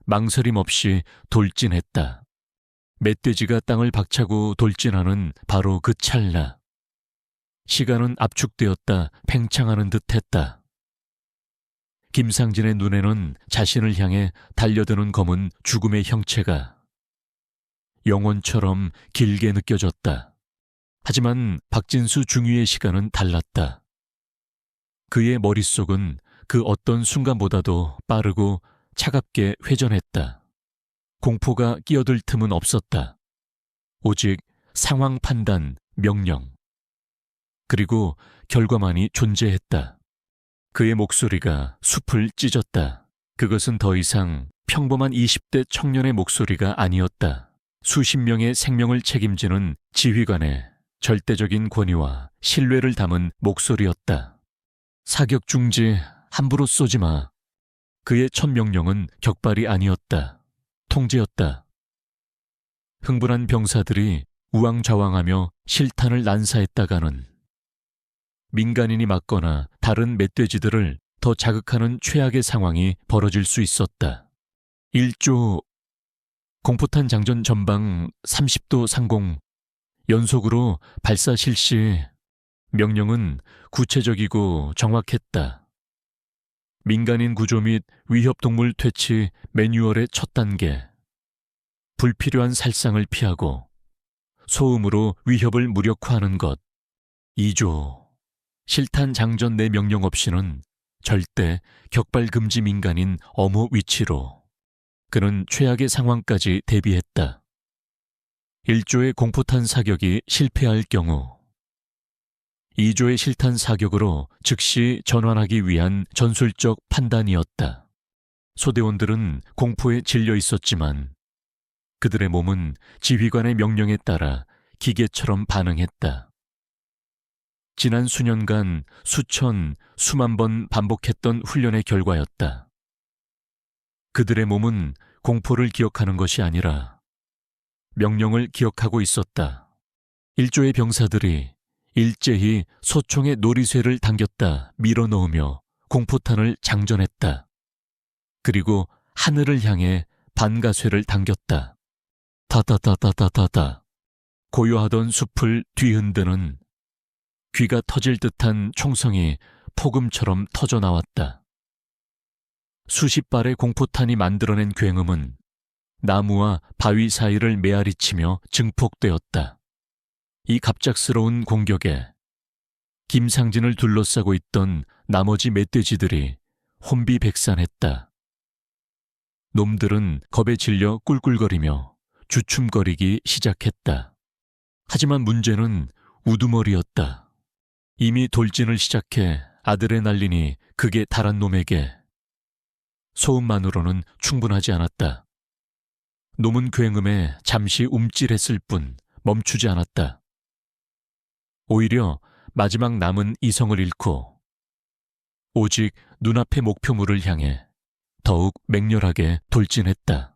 망설임 없이 돌진했다. 멧돼지가 땅을 박차고 돌진하는 바로 그 찰나 시간은 압축되었다 팽창하는 듯했다. 김상진의 눈에는 자신을 향해 달려드는 검은 죽음의 형체가 영혼처럼 길게 느껴졌다. 하지만 박진수 중위의 시간은 달랐다. 그의 머릿속은 그 어떤 순간보다도 빠르고 차갑게 회전했다. 공포가 끼어들 틈은 없었다. 오직 상황 판단, 명령. 그리고 결과만이 존재했다. 그의 목소리가 숲을 찢었다. 그것은 더 이상 평범한 20대 청년의 목소리가 아니었다. 수십 명의 생명을 책임지는 지휘관의 절대적인 권위와 신뢰를 담은 목소리였다. 사격 중지, 함부로 쏘지 마. 그의 첫 명령은 격발이 아니었다. 통제였다. 흥분한 병사들이 우왕좌왕하며 실탄을 난사했다가는 민간인이 맞거나 다른 멧돼지들을 더 자극하는 최악의 상황이 벌어질 수 있었다. 1조 공포탄 장전 전방 30도 상공 연속으로 발사 실시. 명령은 구체적이고 정확했다. 민간인 구조 및 위협동물 퇴치 매뉴얼의 첫 단계. 불필요한 살상을 피하고 소음으로 위협을 무력화하는 것. 2조 실탄 장전 내 명령 없이는 절대 격발 금지 민간인 엄호 위치로. 그는 최악의 상황까지 대비했다. 1조의 공포탄 사격이 실패할 경우 2조의 실탄 사격으로 즉시 전환하기 위한 전술적 판단이었다. 소대원들은 공포에 질려 있었지만 그들의 몸은 지휘관의 명령에 따라 기계처럼 반응했다. 지난 수년간 수천, 수만 번 반복했던 훈련의 결과였다. 그들의 몸은 공포를 기억하는 것이 아니라 명령을 기억하고 있었다. 1조의 병사들이 일제히 소총의 놀이쇠를 당겼다 밀어넣으며 공포탄을 장전했다. 그리고 하늘을 향해 반가쇠를 당겼다. 다다다다다다다. 고요하던 숲을 뒤흔드는 귀가 터질 듯한 총성이 폭음처럼 터져 나왔다. 수십 발의 공포탄이 만들어낸 굉음은 나무와 바위 사이를 메아리치며 증폭되었다. 이 갑작스러운 공격에 김상진을 둘러싸고 있던 나머지 멧돼지들이 혼비백산했다. 놈들은 겁에 질려 꿀꿀거리며 주춤거리기 시작했다. 하지만 문제는 우두머리였다. 이미 돌진을 시작해 아드레날린이 극에 달한 놈에게 소음만으로는 충분하지 않았다. 놈은 굉음에 잠시 움찔했을 뿐 멈추지 않았다. 오히려 마지막 남은 이성을 잃고 오직 눈앞의 목표물을 향해 더욱 맹렬하게 돌진했다.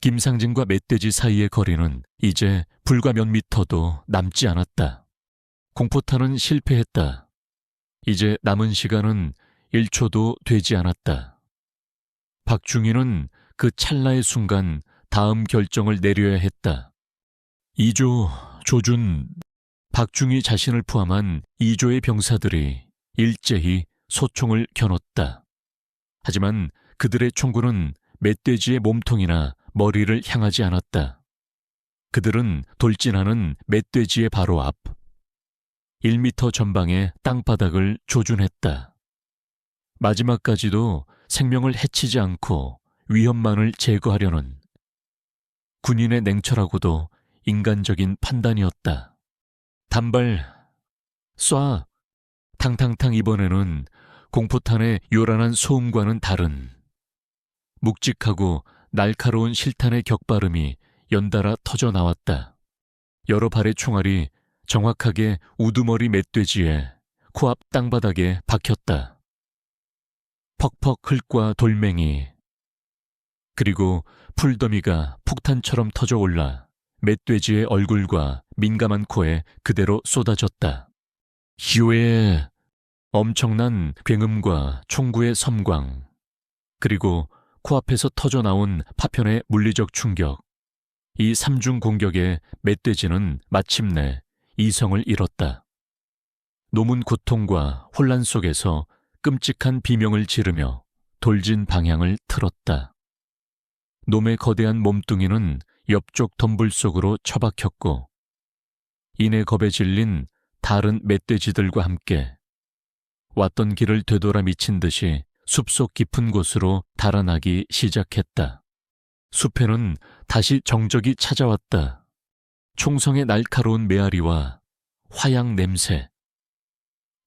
김상진과 멧돼지 사이의 거리는 이제 불과 몇 미터도 남지 않았다. 공포탄은 실패했다. 이제 남은 시간은 1초도 되지 않았다. 박중희는 그 찰나의 순간 다음 결정을 내려야 했다. 2조, 조준, 박중희 자신을 포함한 2조의 병사들이 일제히 소총을 겨눴다. 하지만 그들의 총구는 멧돼지의 몸통이나 머리를 향하지 않았다. 그들은 돌진하는 멧돼지의 바로 앞, 1미터 전방의 땅바닥을 조준했다. 마지막까지도 생명을 해치지 않고 위험만을 제거하려는 군인의 냉철하고도 인간적인 판단이었다. 단발, 쏴! 탕탕탕. 이번에는 공포탄의 요란한 소음과는 다른 묵직하고 날카로운 실탄의 격발음이 연달아 터져 나왔다. 여러 발의 총알이 정확하게 우두머리 멧돼지의 코앞 땅바닥에 박혔다. 퍽퍽 흙과 돌멩이, 그리고 풀더미가 폭탄처럼 터져 올라 멧돼지의 얼굴과 민감한 코에 그대로 쏟아졌다. 휴에 엄청난 굉음과 총구의 섬광, 그리고 코앞에서 터져 나온 파편의 물리적 충격. 이 삼중 공격에 멧돼지는 마침내 이성을 잃었다. 놈은 고통과 혼란 속에서 끔찍한 비명을 지르며 돌진 방향을 틀었다. 놈의 거대한 몸뚱이는 옆쪽 덤불 속으로 처박혔고 이내 겁에 질린 다른 멧돼지들과 함께 왔던 길을 되돌아 미친 듯이 숲속 깊은 곳으로 달아나기 시작했다. 숲에는 다시 정적이 찾아왔다. 총성의 날카로운 메아리와 화약 냄새,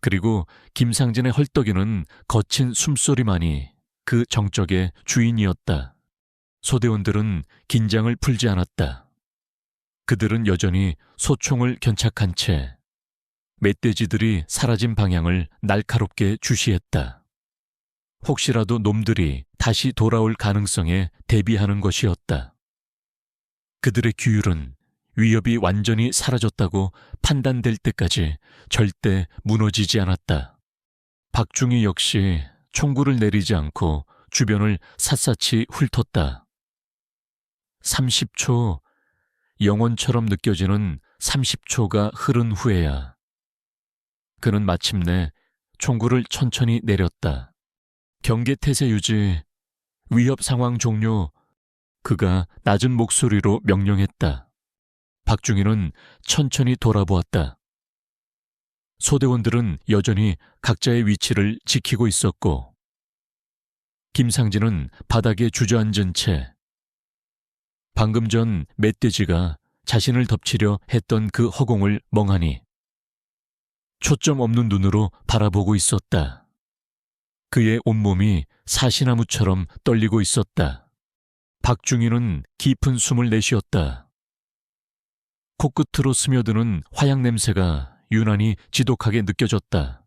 그리고 김상진의 헐떡이는 거친 숨소리만이 그 정적의 주인이었다. 소대원들은 긴장을 풀지 않았다. 그들은 여전히 소총을 견착한 채 멧돼지들이 사라진 방향을 날카롭게 주시했다. 혹시라도 놈들이 다시 돌아올 가능성에 대비하는 것이었다. 그들의 규율은 위협이 완전히 사라졌다고 판단될 때까지 절대 무너지지 않았다. 박중희 역시 총구를 내리지 않고 주변을 샅샅이 훑었다. 30초, 영원처럼 느껴지는 30초가 흐른 후에야 그는 마침내 총구를 천천히 내렸다. 경계태세 유지, 위협 상황 종료. 그가 낮은 목소리로 명령했다. 박중희는 천천히 돌아보았다. 소대원들은 여전히 각자의 위치를 지키고 있었고 김상진은 바닥에 주저앉은 채 방금 전 멧돼지가 자신을 덮치려 했던 그 허공을 멍하니 초점 없는 눈으로 바라보고 있었다. 그의 온몸이 사시나무처럼 떨리고 있었다. 박중희는 깊은 숨을 내쉬었다. 코끝으로 스며드는 화약 냄새가 유난히 지독하게 느껴졌다.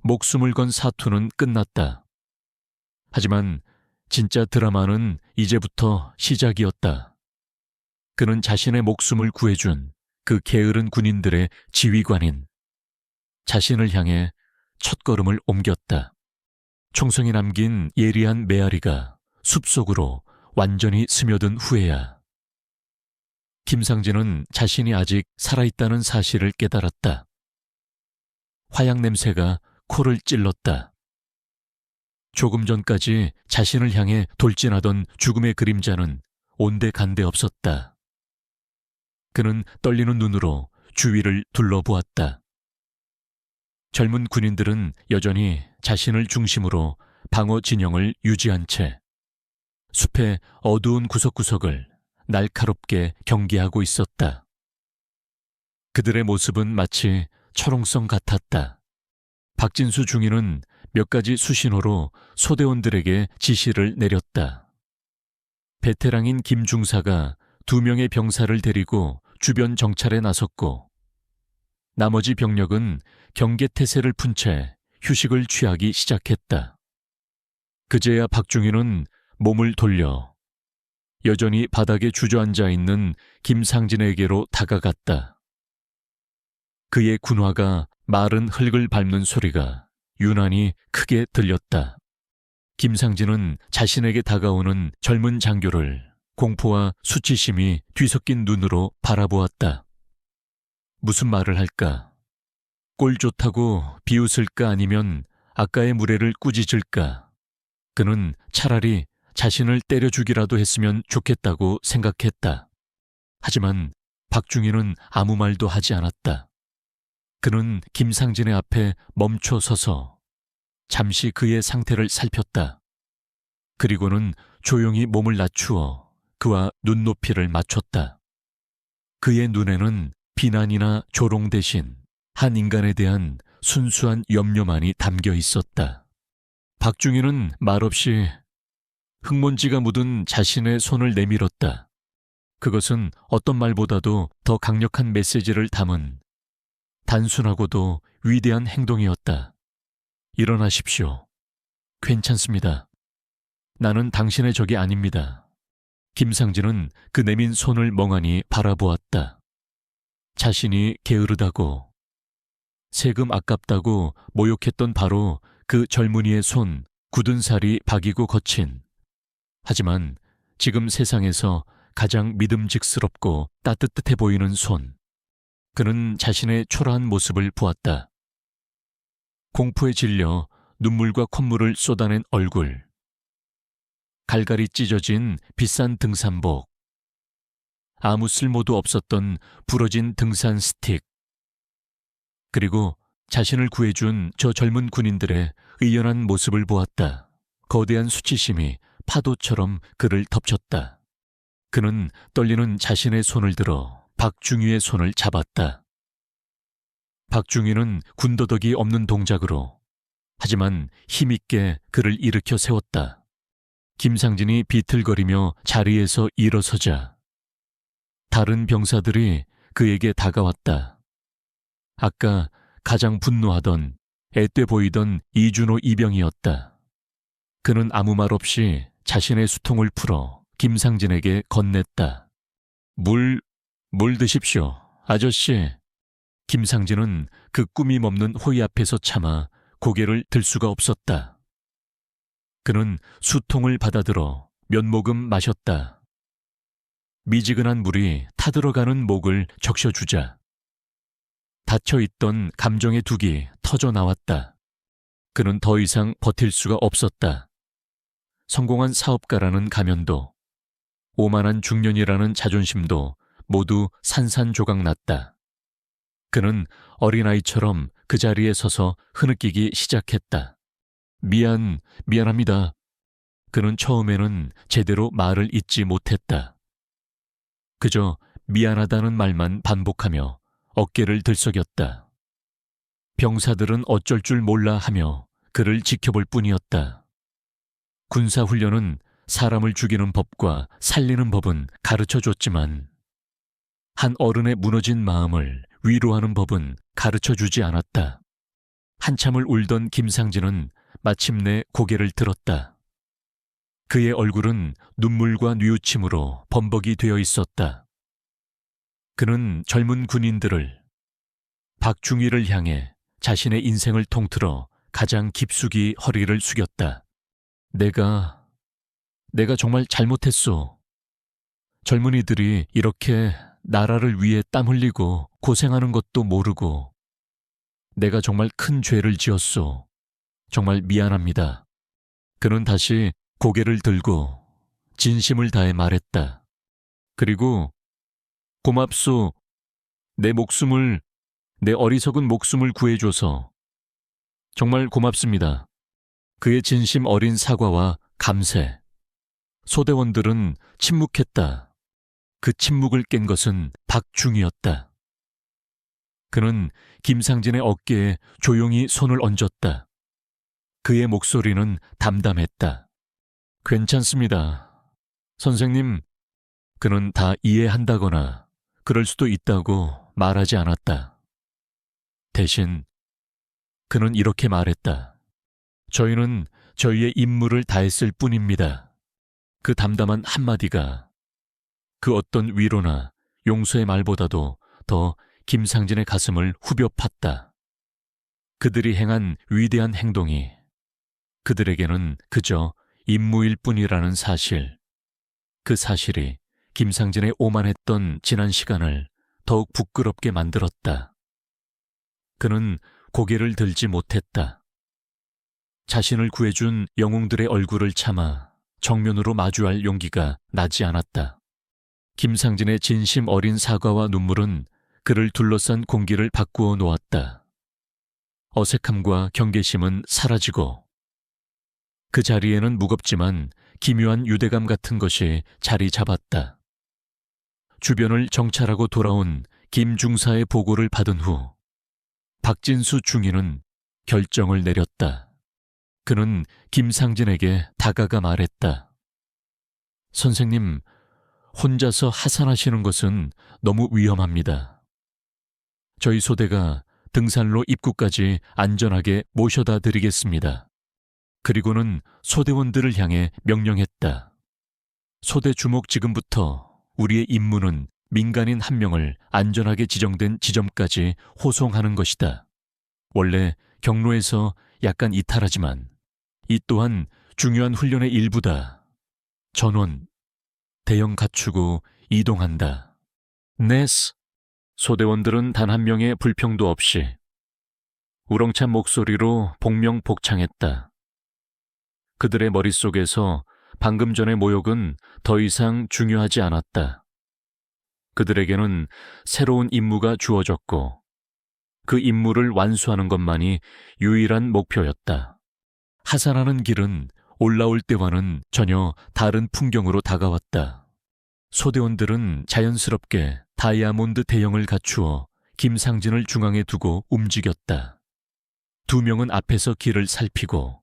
목숨을 건 사투는 끝났다. 하지만 진짜 드라마는 이제부터 시작이었다. 그는 자신의 목숨을 구해준 그 게으른 군인들의 지휘관인 자신을 향해 첫걸음을 옮겼다. 총성이 남긴 예리한 메아리가 숲속으로 완전히 스며든 후에야 김상진은 자신이 아직 살아있다는 사실을 깨달았다. 화약 냄새가 코를 찔렀다. 조금 전까지 자신을 향해 돌진하던 죽음의 그림자는 온데간데 없었다. 그는 떨리는 눈으로 주위를 둘러보았다. 젊은 군인들은 여전히 자신을 중심으로 방어 진영을 유지한 채 숲의 어두운 구석구석을 날카롭게 경계하고 있었다. 그들의 모습은 마치 철옹성 같았다. 박진수 중위는 몇 가지 수신호로 소대원들에게 지시를 내렸다. 베테랑인 김 중사가 2명의 병사를 데리고 주변 정찰에 나섰고, 나머지 병력은 경계태세를 푼 채 휴식을 취하기 시작했다. 그제야 박중희는 몸을 돌려 여전히 바닥에 주저앉아 있는 김상진에게로 다가갔다. 그의 군화가 마른 흙을 밟는 소리가 유난히 크게 들렸다. 김상진은 자신에게 다가오는 젊은 장교를 공포와 수치심이 뒤섞인 눈으로 바라보았다. 무슨 말을 할까? 꼴 좋다고 비웃을까 아니면 아까의 무례를 꾸짖을까? 그는 차라리 자신을 때려 죽이라도 했으면 좋겠다고 생각했다. 하지만 박중희는 아무 말도 하지 않았다. 그는 김상진의 앞에 멈춰 서서 잠시 그의 상태를 살폈다. 그리고는 조용히 몸을 낮추어 그와 눈높이를 맞췄다. 그의 눈에는 비난이나 조롱 대신 한 인간에 대한 순수한 염려만이 담겨 있었다. 박중희는 말없이 흙먼지가 묻은 자신의 손을 내밀었다. 그것은 어떤 말보다도 더 강력한 메시지를 담은 단순하고도 위대한 행동이었다. 일어나십시오. 괜찮습니다. 나는 당신의 적이 아닙니다. 김상진은 그 내민 손을 멍하니 바라보았다. 자신이 게으르다고, 세금 아깝다고 모욕했던 바로 그 젊은이의 손, 굳은 살이 박이고 거친, 하지만 지금 세상에서 가장 믿음직스럽고 따뜻해 보이는 손. 그는 자신의 초라한 모습을 보았다. 공포에 질려 눈물과 콧물을 쏟아낸 얼굴, 갈갈이 찢어진 비싼 등산복, 아무 쓸모도 없었던 부러진 등산 스틱, 그리고 자신을 구해준 저 젊은 군인들의 의연한 모습을 보았다. 거대한 수치심이 파도처럼 그를 덮쳤다. 그는 떨리는 자신의 손을 들어 박중희의 손을 잡았다. 박중희는 군더더기 없는 동작으로, 하지만 힘있게 그를 일으켜 세웠다. 김상진이 비틀거리며 자리에서 일어서자 다른 병사들이 그에게 다가왔다. 아까 가장 분노하던, 앳돼 보이던 이준호 이병이었다. 그는 아무 말 없이 자신의 수통을 풀어 김상진에게 건넸다. 물 드십시오, 아저씨. 김상진은 그 꾸밈 없는 호의 앞에서 차마 고개를 들 수가 없었다. 그는 수통을 받아들어 몇 모금 마셨다. 미지근한 물이 타들어가는 목을 적셔주자 닫혀있던 감정의 둑이 터져 나왔다. 그는 더 이상 버틸 수가 없었다. 성공한 사업가라는 가면도, 오만한 중년이라는 자존심도 모두 산산조각 났다. 그는 어린아이처럼 그 자리에 서서 흐느끼기 시작했다. 미안합니다. 그는 처음에는 제대로 말을 잇지 못했다. 그저 미안하다는 말만 반복하며 어깨를 들썩였다. 병사들은 어쩔 줄 몰라 하며 그를 지켜볼 뿐이었다. 군사훈련은 사람을 죽이는 법과 살리는 법은 가르쳐줬지만 한 어른의 무너진 마음을 위로하는 법은 가르쳐주지 않았다. 한참을 울던 김상진은 마침내 고개를 들었다. 그의 얼굴은 눈물과 뉘우침으로 범벅이 되어 있었다. 그는 젊은 군인들을, 박중희를 향해 자신의 인생을 통틀어 가장 깊숙이 허리를 숙였다. 내가 정말 잘못했소. 젊은이들이 이렇게 나라를 위해 땀 흘리고 고생하는 것도 모르고 내가 정말 큰 죄를 지었소. 정말 미안합니다. 그는 다시 고개를 들고 진심을 다해 말했다. 그리고 고맙소. 내 어리석은 목숨을 구해줘서 정말 고맙습니다. 그의 진심 어린 사과와 감세. 소대원들은 침묵했다. 그 침묵을 깬 것은 박중이었다. 그는 김상진의 어깨에 조용히 손을 얹었다. 그의 목소리는 담담했다. 괜찮습니다. 선생님, 그는 다 이해한다거나 그럴 수도 있다고 말하지 않았다. 대신 그는 이렇게 말했다. 저희는 저희의 임무를 다했을 뿐입니다. 그 담담한 한마디가 그 어떤 위로나 용서의 말보다도 더 김상진의 가슴을 후벼 팠다. 그들이 행한 위대한 행동이 그들에게는 그저 임무일 뿐이라는 사실, 그 사실이 김상진의 오만했던 지난 시간을 더욱 부끄럽게 만들었다. 그는 고개를 들지 못했다. 자신을 구해준 영웅들의 얼굴을 참아 정면으로 마주할 용기가 나지 않았다. 김상진의 진심 어린 사과와 눈물은 그를 둘러싼 공기를 바꾸어 놓았다. 어색함과 경계심은 사라지고 그 자리에는 무겁지만 기묘한 유대감 같은 것이 자리 잡았다. 주변을 정찰하고 돌아온 김 중사의 보고를 받은 후 박진수 중위는 결정을 내렸다. 그는 김상진에게 다가가 말했다. 선생님, 혼자서 하산하시는 것은 너무 위험합니다. 저희 소대가 등산로 입구까지 안전하게 모셔다 드리겠습니다. 그리고는 소대원들을 향해 명령했다. 소대 주목 지금부터 우리의 임무는 민간인 한 명을 안전하게 지정된 지점까지 호송하는 것이다. 원래 경로에서 약간 이탈하지만 이 또한 중요한 훈련의 일부다. 전원, 대형 갖추고 이동한다. 네스. 소대원들은 단 한 명의 불평도 없이 우렁찬 목소리로 복명복창했다. 그들의 머릿속에서 방금 전의 모욕은 더 이상 중요하지 않았다. 그들에게는 새로운 임무가 주어졌고 그 임무를 완수하는 것만이 유일한 목표였다. 하산하는 길은 올라올 때와는 전혀 다른 풍경으로 다가왔다. 소대원들은 자연스럽게 다이아몬드 대형을 갖추어 김상진을 중앙에 두고 움직였다. 2명은 앞에서 길을 살피고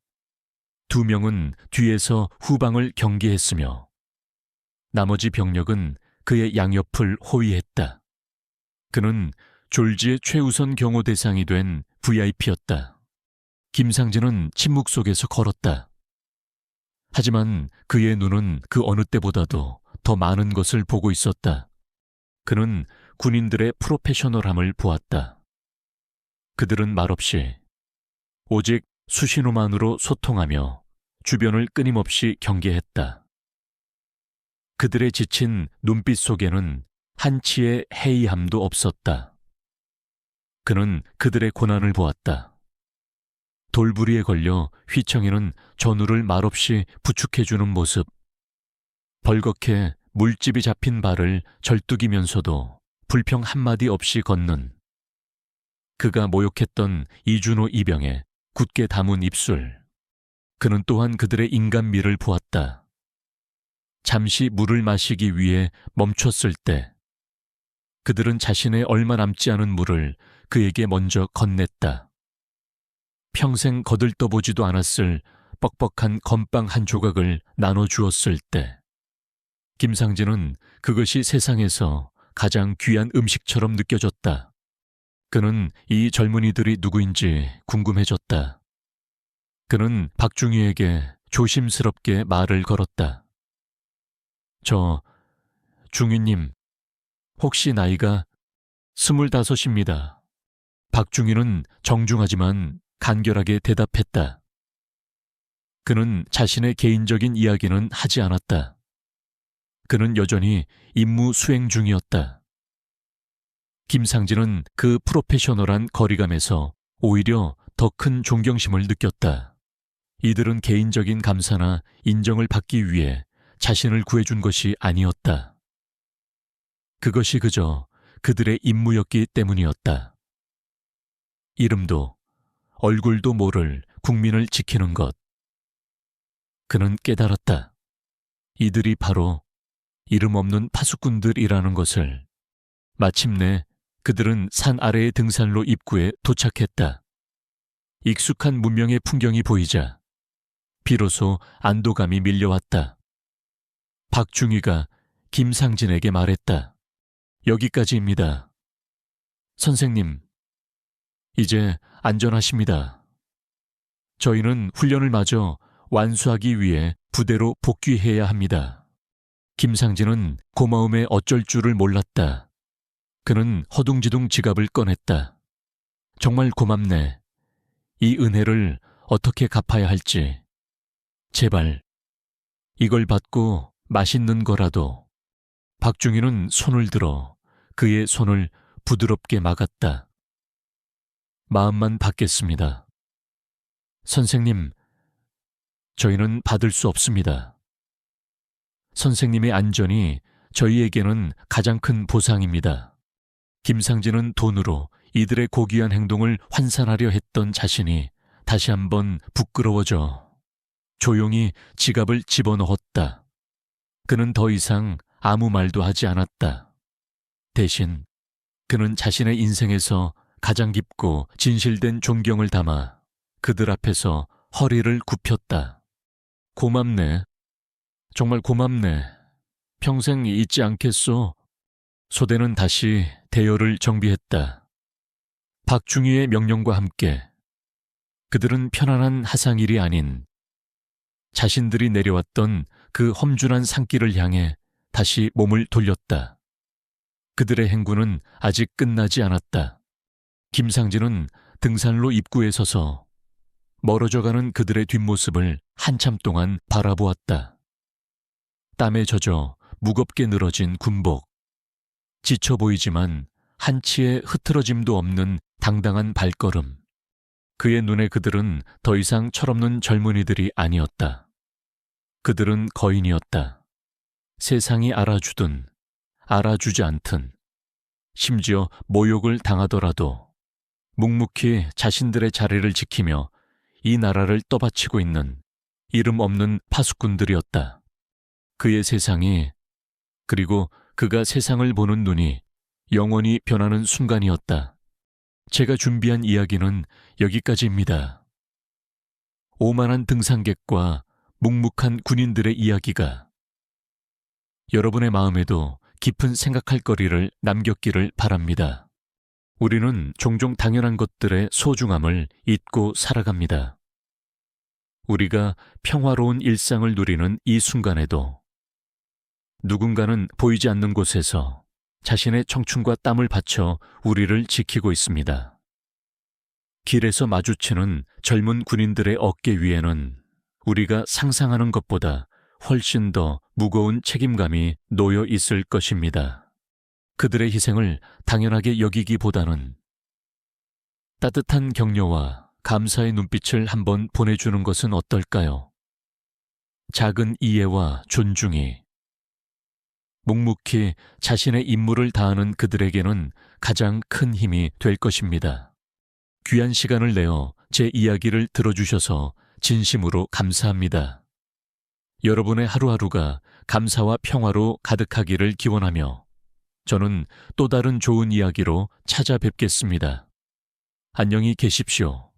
2명은 뒤에서 후방을 경계했으며 나머지 병력은 그의 양옆을 호위했다. 그는 졸지의 최우선 경호 대상이 된 VIP였다. 김상진은 침묵 속에서 걸었다. 하지만 그의 눈은 그 어느 때보다도 더 많은 것을 보고 있었다. 그는 군인들의 프로페셔널함을 보았다. 그들은 말없이 오직 수신호만으로 소통하며 주변을 끊임없이 경계했다. 그들의 지친 눈빛 속에는 한치의 해이함도 없었다. 그는 그들의 고난을 보았다. 돌부리에 걸려 휘청이는 전우를 말없이 부축해주는 모습, 벌겋게 물집이 잡힌 발을 절뚝이면서도 불평 한마디 없이 걷는 그가 모욕했던 이준호 이병의 굳게 담은 입술. 그는 또한 그들의 인간미를 보았다. 잠시 물을 마시기 위해 멈췄을 때 그들은 자신의 얼마 남지 않은 물을 그에게 먼저 건넸다. 평생 거들떠보지도 않았을 뻑뻑한 건빵 한 조각을 나눠주었을 때 김상진은 그것이 세상에서 가장 귀한 음식처럼 느껴졌다. 그는 이 젊은이들이 누구인지 궁금해졌다. 그는 박중희에게 조심스럽게 말을 걸었다. 중희님, 혹시 나이가 25입니다. 박중희는 정중하지만 간결하게 대답했다. 그는 자신의 개인적인 이야기는 하지 않았다. 그는 여전히 임무 수행 중이었다. 김상진은 그 프로페셔널한 거리감에서 오히려 더 큰 존경심을 느꼈다. 이들은 개인적인 감사나 인정을 받기 위해 자신을 구해준 것이 아니었다. 그것이 그저 그들의 임무였기 때문이었다. 이름도 얼굴도 모를 국민을 지키는 것. 그는 깨달았다. 이들이 바로 이름 없는 파수꾼들이라는 것을. 마침내 그들은 산 아래의 등산로 입구에 도착했다. 익숙한 문명의 풍경이 보이자 비로소 안도감이 밀려왔다. 박중희가 김상진에게 말했다. 여기까지입니다. 선생님, 이제 안전하십니다. 저희는 훈련을 마저 완수하기 위해 부대로 복귀해야 합니다. 김상진은 고마움에 어쩔 줄을 몰랐다. 그는 허둥지둥 지갑을 꺼냈다. 정말 고맙네. 이 은혜를 어떻게 갚아야 할지. 제발, 이걸 받고 맛있는 거라도. 박중희는 손을 들어 그의 손을 부드럽게 막았다. 마음만 받겠습니다. 선생님, 저희는 받을 수 없습니다. 선생님의 안전이 저희에게는 가장 큰 보상입니다. 김상진은 돈으로 이들의 고귀한 행동을 환산하려 했던 자신이 다시 한번 부끄러워져 조용히 지갑을 집어넣었다. 그는 더 이상 아무 말도 하지 않았다. 대신 그는 자신의 인생에서 가장 깊고 진실된 존경을 담아 그들 앞에서 허리를 굽혔다. 고맙네. 정말 고맙네. 평생 잊지 않겠소. 소대는 다시 대열을 정비했다. 박중희의 명령과 함께 그들은 편안한 하상일이 아닌 자신들이 내려왔던 그 험준한 산길을 향해 다시 몸을 돌렸다. 그들의 행군은 아직 끝나지 않았다. 김상진은 등산로 입구에 서서 멀어져가는 그들의 뒷모습을 한참 동안 바라보았다. 땀에 젖어 무겁게 늘어진 군복, 지쳐 보이지만 한치의 흐트러짐도 없는 당당한 발걸음. 그의 눈에 그들은 더 이상 철없는 젊은이들이 아니었다. 그들은 거인이었다. 세상이 알아주든 알아주지 않든, 심지어 모욕을 당하더라도 묵묵히 자신들의 자리를 지키며 이 나라를 떠받치고 있는 이름 없는 파수꾼들이었다. 그의 세상이, 그리고 그가 세상을 보는 눈이 영원히 변하는 순간이었다. 제가 준비한 이야기는 여기까지입니다. 오만한 등산객과 묵묵한 군인들의 이야기가 여러분의 마음에도 깊은 생각할 거리를 남겼기를 바랍니다. 우리는 종종 당연한 것들의 소중함을 잊고 살아갑니다. 우리가 평화로운 일상을 누리는 이 순간에도 누군가는 보이지 않는 곳에서 자신의 청춘과 땀을 바쳐 우리를 지키고 있습니다. 길에서 마주치는 젊은 군인들의 어깨 위에는 우리가 상상하는 것보다 훨씬 더 무거운 책임감이 놓여 있을 것입니다. 그들의 희생을 당연하게 여기기보다는 따뜻한 격려와 감사의 눈빛을 한번 보내주는 것은 어떨까요? 작은 이해와 존중이 묵묵히 자신의 임무를 다하는 그들에게는 가장 큰 힘이 될 것입니다. 귀한 시간을 내어 제 이야기를 들어주셔서 진심으로 감사합니다. 여러분의 하루하루가 감사와 평화로 가득하기를 기원하며 저는 또 다른 좋은 이야기로 찾아뵙겠습니다. 안녕히 계십시오.